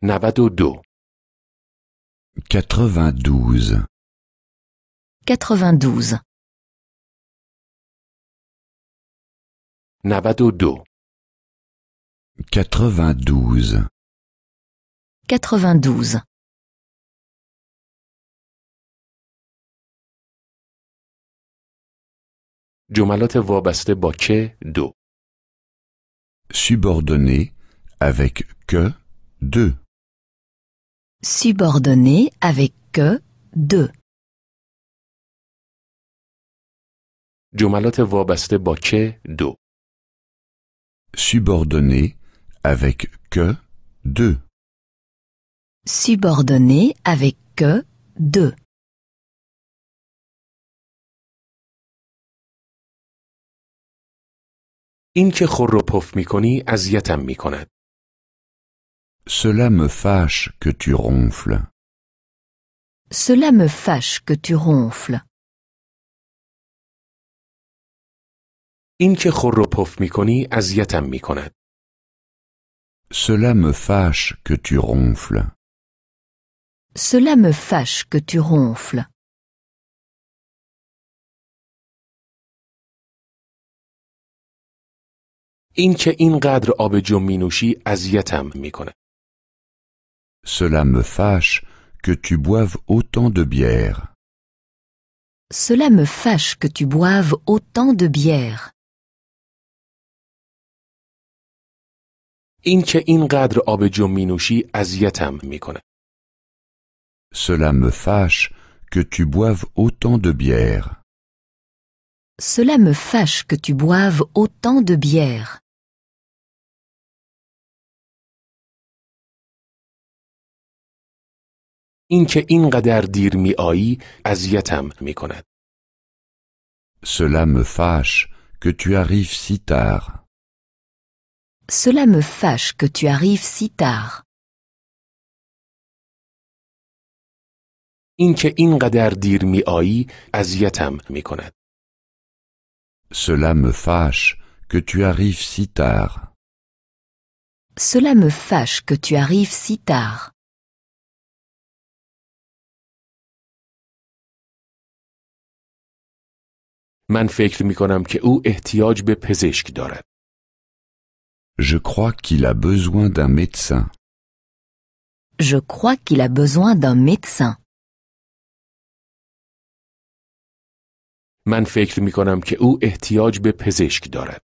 92 92 92 92 92 92 جملات وابسته با که 2 Subordonné avec que 2 Subordonné avec que 2 جملات وابسته با که 2 Subordonné avec que 2 Subordonné avec que 2 این که خور رو پف میکنی اذیتم میکند. Cela me fâche que tu ronfles. Cela me fâche que tu ronfles. این که خور رو پف میکنی اذیتم میکند. Cela me fâche que tu ronfles. Cela me fâche que tu ronfles. این که اینقدر آبجو مینوشی اذیتم میکند. Cela me fâche que tu boives autant de bière. Cela me fâche que tu boives autant de bière. این که اینقدر آبجو مینوشی اذیتم میکند. Cela me fâche que tu boives autant de bière. Cela me fâche que tu boives autant de bière. این که اینقدر دیر میایی اذیتم میکند. Cela me fâche que tu arrives si tard. Cela me fâche que tu arrives si tard. این که اینقدر دیر میایی اذیتم میکند. Cela me fâche que tu arrives si tard. Cela me fâche que tu arrives si tard. من فکر میکنم که او احتیاج به پزشک دارد. Je crois qu'il a besoin d'un médecin. Je crois qu'il a besoin d'un médecin. من فکر میکنم که او احتیاج به پزشک دارد.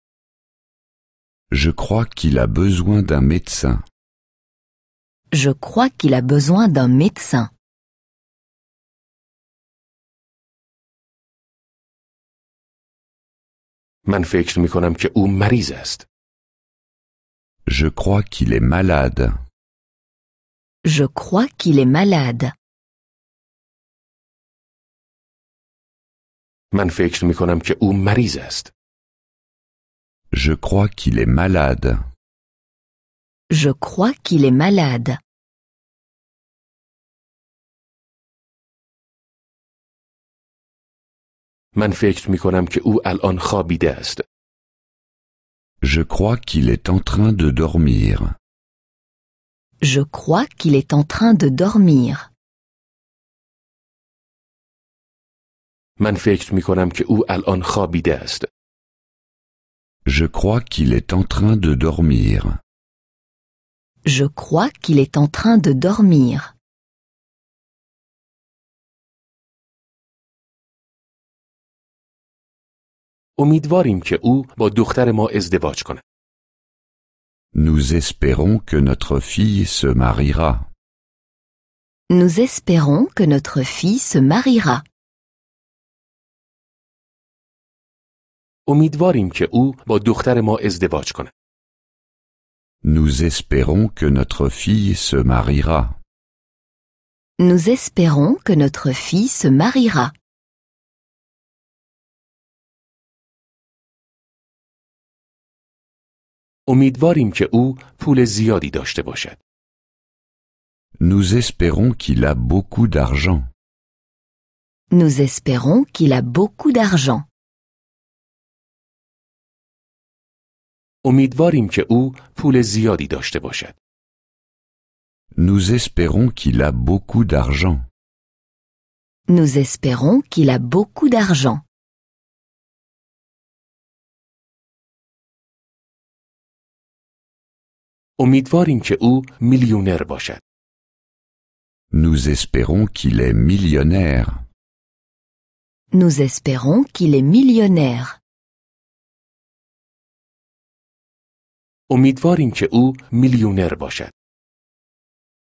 Je crois qu'il a besoin d'un médecin. Je crois qu'il a besoin d'un médecin. من فکر میکنم که او مریض است. Je crois qu'il est malade. Je crois qu'il est malade. من فکر میکنم که او مریض است. Je crois qu'il est malade. Je crois qu'il est malade. من فکر میکنم که او الان خوابیده است. Je crois qu'il est en train de dormir. Je crois qu'il est en train de dormir. من فکر میکنم که او الان خوابیده است. Je crois qu'il est en train de dormir. Je crois qu'il est en train de dormir. امیدواریم که او با دختر ما ازدواج کند. Nous espérons que notre fille se mariera. Nous espérons que notre fille se mariera. امیدواریم که او با دختر ما ازدواج کند. Nous espérons que notre fille se mariera. Nous espérons que notre fille se mariera. امیدواریم که او پول زیادی داشته باشد. Nous espérons qu'il a beaucoup d'argent. Nous espérons qu'il a beaucoup d'argent. امیدواریم که او پول زیادی داشته باشد. Nous espérons qu'il a beaucoup d'argent. Nous espérons qu'il a beaucoup d'argent. امیدواریم که او میلیونر باشد. Nous espérons qu'il est millionnaire. Nous espérons qu'il est millionnaire. امیدواریم که او میلیونر باشد.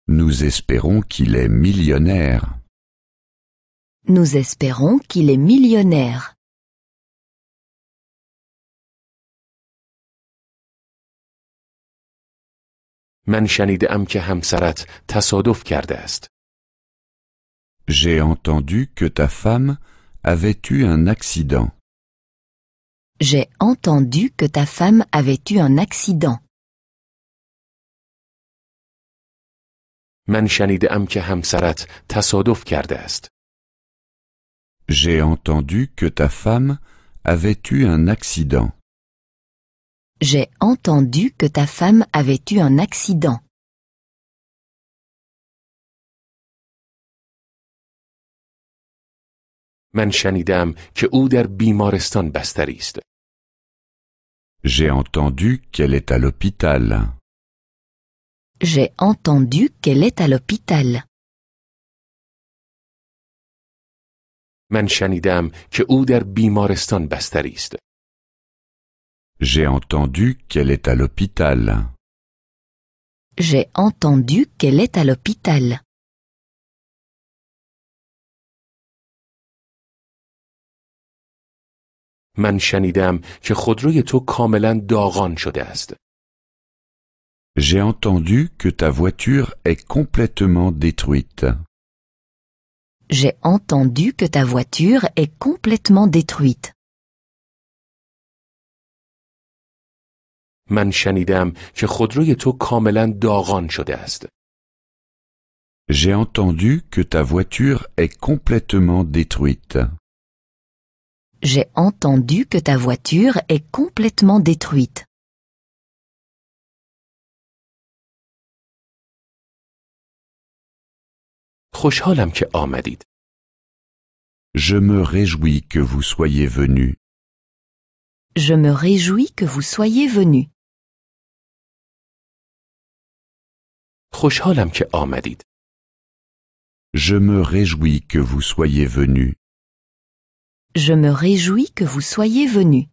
Nous espérons qu'il est millionnaire. Nous espérons qu'il est millionnaire. من شنیدم که همسرت تصادف کرده است. J'ai entendu que ta femme avait eu un accident. J'ai entendu que ta femme avait eu un accident. من شنیدم که همسرت تصادف کرده است. J'ai entendu que ta femme avait eu un accident. J'ai entendu que ta femme avait eu un accident. من شنیدم که او در بیمارستان بستری است. J'ai entendu qu'elle est à l'hôpital. J'ai entendu qu'elle est à l'hôpital. من شنیدم که او در بیمارستان بستری است. J'ai entendu qu'elle est à l'hôpital. J'ai entendu qu'elle est à l'hôpital. من شنیدم که خودروی تو کاملا داغان شده است. J'ai entendu que ta voiture est complètement détruite. J'ai entendu que ta voiture est complètement détruite. من شنیدم که خودروی تو کاملا داغان شده است. J'ai entendu que ta voiture est complètement détruite. J'ai entendu que ta voiture est complètement détruite. خوشحالم که آمدید. Je me réjouis que vous soyez venus. Je me réjouis que vous soyez venu. خوشحالم که آمدید. Je me réjouis que vous soyez venus. Je me réjouis que vous soyez venu.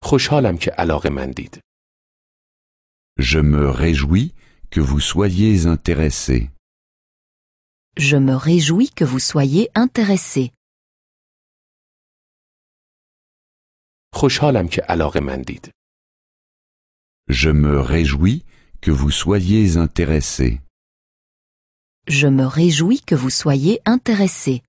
خوشحالم که علاقه‌مندید. Je me réjouis que vous soyez intéressés. Je me réjouis que vous soyez intéressé. خوشحالم که علاقه‌مندید. Je me réjouis que vous soyez intéressés. Je me réjouis que vous soyez intéressé.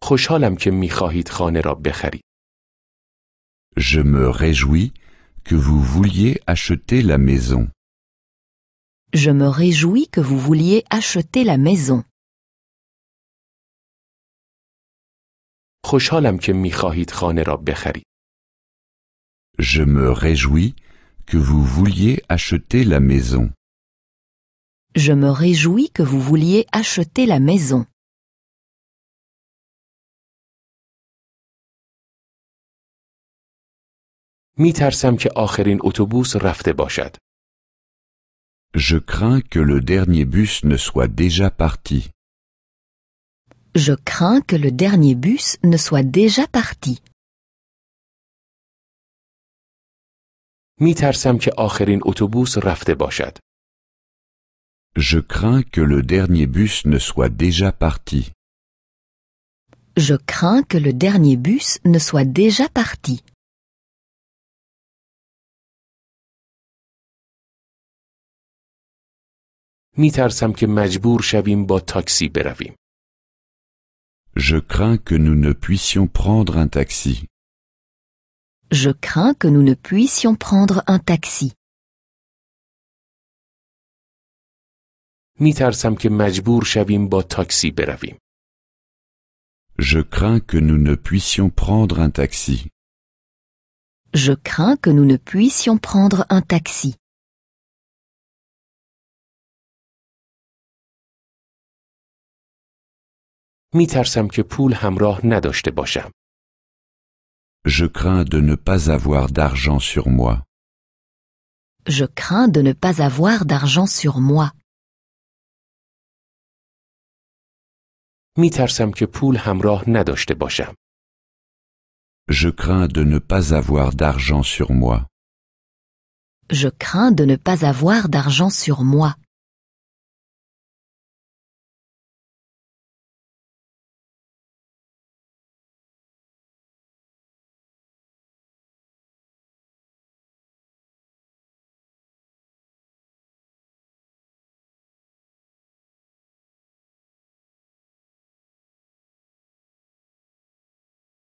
خوشحالم که می‌خواهید خانه را بخرید. Je me réjouis que vous vouliez acheter la maison. Je me réjouis que vous vouliez acheter la maison. خوشحالم که می‌خواهید خانه را بخرید. Je me réjouis que vous vouliez acheter la maison. Je me réjouis que vous vouliez acheter la maison. می‌ترسم که آخرین اتوبوس رفته باشد. Je crains que le dernier bus ne soit déjà parti. Je crains que le dernier bus ne soit déjà parti. می‌ترسم که آخرین اتوبوس رفته باشد. Je crains que le dernier bus ne soit déjà parti. Je crains que le dernier bus ne soit déjà parti. می‌ترسم که مجبور شویم با تاکسی برویم. Je crains que nous ne puissions prendre un taxi. Je crains que nous ne puissions prendre un taxi. می‌ترسم که مجبور شویم با تاکسی برویم. Je crains que nous ne puissions prendre un taxi. Je crains que nous ne puissions prendre un taxi. میترسم که پول همراه نداشته باشم. Je crains de ne pas avoir d'argent sur moi. Je crains de ne pas avoir d'argent sur moi. میترسم که پول همراه نداشته باشم. Je crains de ne pas avoir d'argent sur moi. Je crains de ne pas avoir d'argent sur moi.